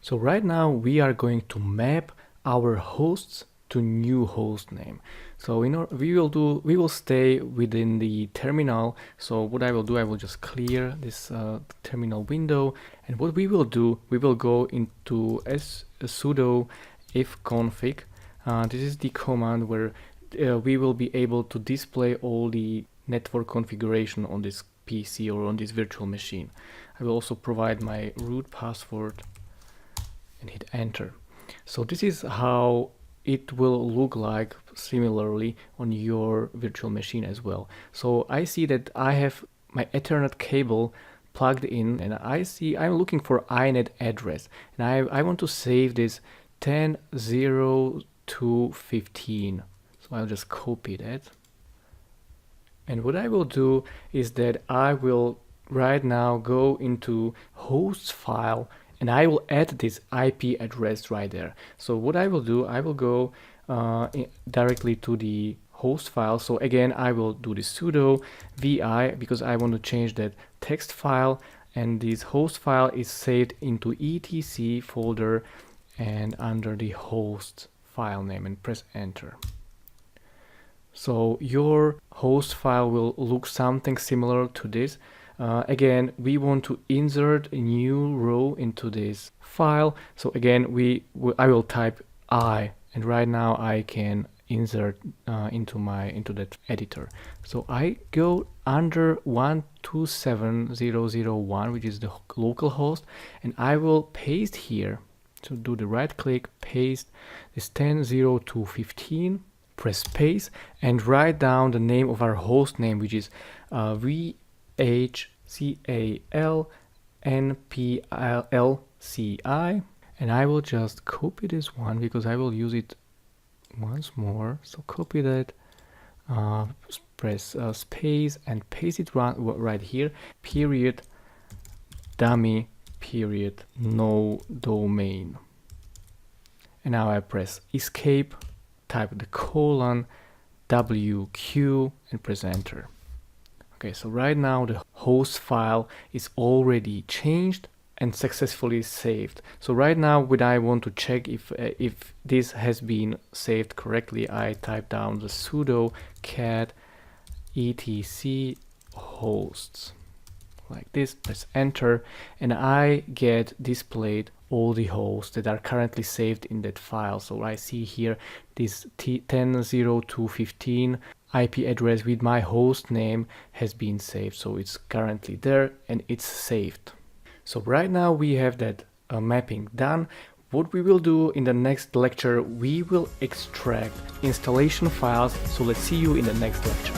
So right now we are going to map our hosts to new host name. So we will stay within the terminal. So what I will do, I will just clear this terminal window, and what we will do, we will go into sudo ifconfig. This is the command where we will be able to display all the network configuration on this PC or on this virtual machine. I will also provide my root password and hit enter. So this is how it will look like similarly on your virtual machine as well. So I see that I have my Ethernet cable plugged in, and I'm looking for INET address, and I want to save this 10.0.2.15. So I'll just copy that. And what I will do is that I will right now go into hosts file, and I will add this IP address right there. So what I will do, I will go directly to the host file. So again, I will do the sudo vi because I want to change that text file, and this host file is saved into etc folder and under the host file name, and press enter. So your host file will look something similar to this. Again, we want to insert a new row into this file. So again, I will type I, and right now I can insert into that editor. So I go under 127.0.0.1, which is the local host, and I will paste here. So do the right click, paste this 10.0.2.15. Press space and write down the name of our host name, which is VHCALNPLCI, and I will just copy this one because I will use it once more. So copy that, press space and paste it right here, period, dummy, period, no domain. And now I press escape, type the colon WQ and press enter. Okay, so right now the host file is already changed and successfully saved. So right now, when I want to check if this has been saved correctly, I type down the sudo cat etc hosts like this, press enter, and I get displayed all the hosts that are currently saved in that file. So I see here this 10.0.2.15 IP address with my host name has been saved. So it's currently there and it's saved. So right now we have that mapping done. What we will do in the next lecture, we will extract installation files. So let's see you in the next lecture.